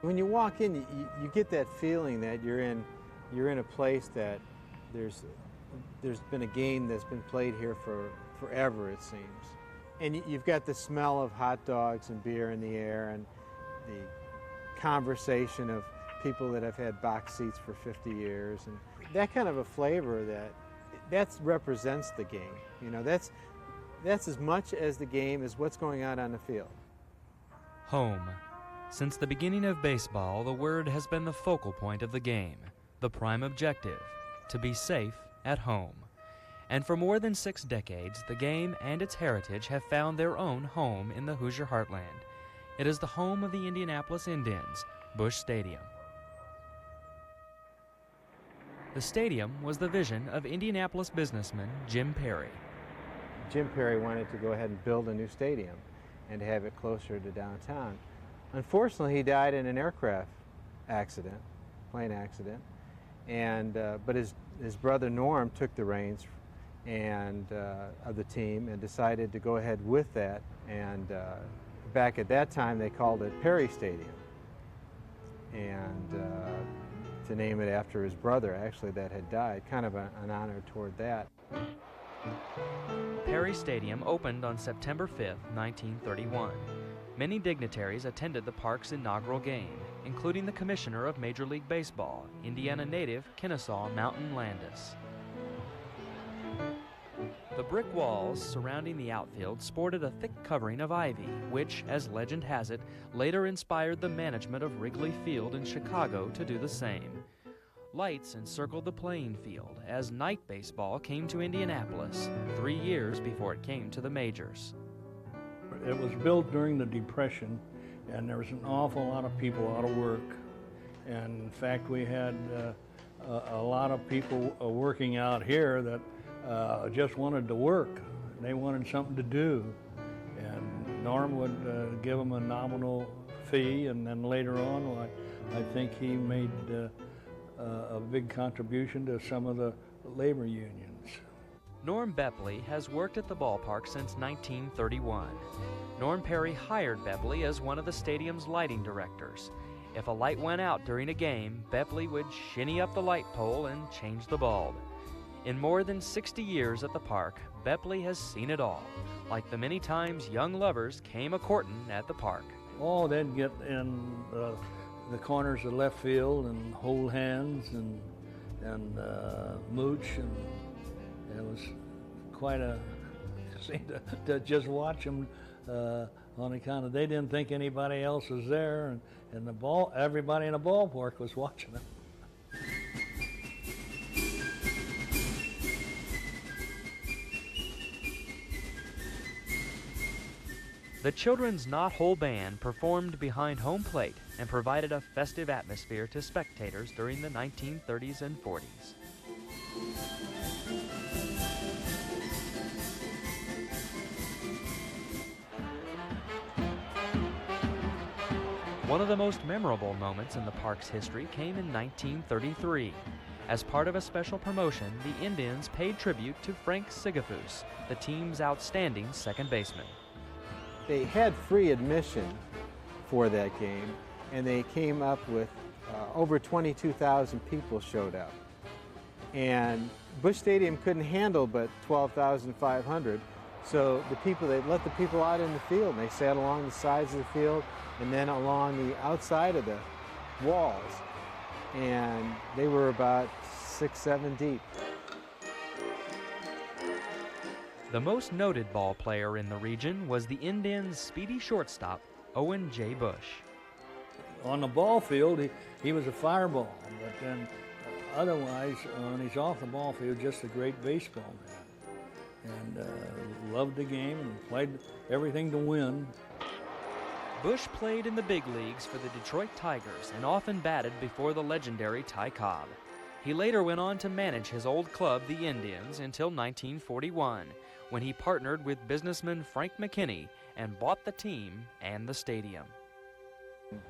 When you walk in, you get that feeling that you're in a place that there's been a game that's been played here for forever, it seems. And you've got the smell of hot dogs and beer in the air, and the conversation of people that have had box seats for 50 years, and that kind of a flavor that represents the game. You know, that's as much as the game as what's going on the field. Home. Since the beginning of baseball, the word has been the focal point of the game, the prime objective, to be safe at home. And for more than 6 decades, the game and its heritage have found their own home in the Hoosier heartland. It is the home of the Indianapolis Indians, Busch Stadium. The stadium was the vision of Indianapolis businessman Jim Perry. Jim Perry wanted to go ahead and build a new stadium and have it closer to downtown. Unfortunately, he died in an aircraft accident, plane accident, and but his brother Norm took the reins of the team and decided to go ahead with that. And back at that time, they called it Perry Stadium, and to name it after his brother, actually, that had died, kind of an honor toward that. Perry Stadium opened on September 5, 1931. Many dignitaries attended the park's inaugural game, including the commissioner of Major League Baseball, Indiana native Kennesaw Mountain Landis. The brick walls surrounding the outfield sported a thick covering of ivy, which, as legend has it, later inspired the management of Wrigley Field in Chicago to do the same. Lights encircled the playing field as night baseball came to Indianapolis 3 years before it came to the majors. It was built during the Depression, and there was an awful lot of people out of work. And in fact, we had a lot of people working out here that just wanted to work. They wanted something to do. And Norm would give them a nominal fee, and then later on, I think he made a big contribution to some of the labor unions. Norm Bepley has worked at the ballpark since 1931. Norm Perry hired Bepley as one of the stadium's lighting directors. If a light went out during a game, Bepley would shinny up the light pole and change the bulb. In more than 60 years at the park, Bepley has seen it all, like the many times young lovers came a-courtin' at the park. Oh, they'd get in the corners of left field and hold hands and mooch, and it was quite a scene to just watch them on account of they didn't think anybody else was there, and everybody in the ballpark was watching them. The Children's Knot Hole Band performed behind home plate and provided a festive atmosphere to spectators during the 1930s and 40s. One of the most memorable moments in the park's history came in 1933. As part of a special promotion, the Indians paid tribute to Frank Sigafus, the team's outstanding second baseman. They had free admission for that game, and they came up with over 22,000 people showed up. And Busch Stadium couldn't handle but 12,500, so they let the people out in the field, and they sat along the sides of the field and then along the outside of the walls, and they were about 6-7 deep. The most noted ball player in the region was the Indians' speedy shortstop, Owen J. Busch. On the ball field, he was a fireball, but then otherwise, when he's off the ball field, just a great baseball man. And loved the game and played everything to win. Busch played in the big leagues for the Detroit Tigers and often batted before the legendary Ty Cobb. He later went on to manage his old club, the Indians, until 1941, when he partnered with businessman Frank McKinney and bought the team and the stadium.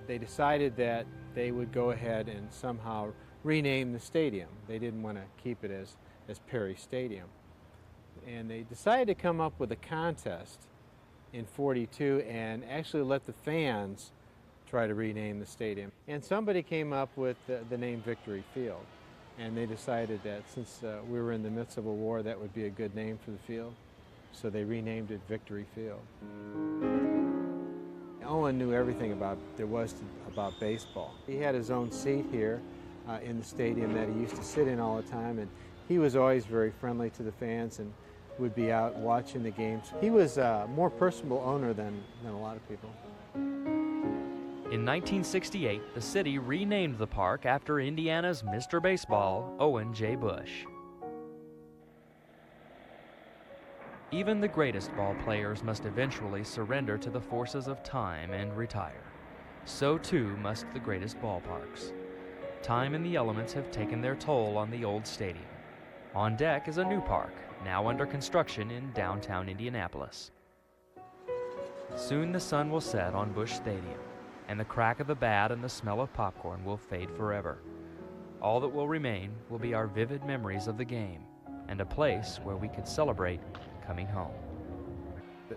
They decided that they would go ahead and somehow rename the stadium. They didn't want to keep it as Perry Stadium. And they decided to come up with a contest in '42 and actually let the fans try to rename the stadium. And somebody came up with the name Victory Field. And they decided that since we were in the midst of a war, that would be a good name for the field. So they renamed it Victory Field. Owen knew everything there was about baseball. He had his own seat here in the stadium that he used to sit in all the time, and he was always very friendly to the fans and would be out watching the games. He was a more personable owner than a lot of people. In 1968, the city renamed the park after Indiana's Mr. Baseball, Owen J. Bush. Even the greatest ball players must eventually surrender to the forces of time and retire. So too must the greatest ballparks. Time and the elements have taken their toll on the old stadium. On deck is a new park, now under construction in downtown Indianapolis. Soon the sun will set on Busch Stadium, and the crack of the bat and the smell of popcorn will fade forever. All that will remain will be our vivid memories of the game and a place where we could celebrate coming home.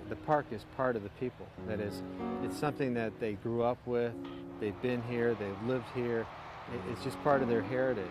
The park is part of the people. That is, it's something that they grew up with, they've been here, they've lived here. It's just part of their heritage.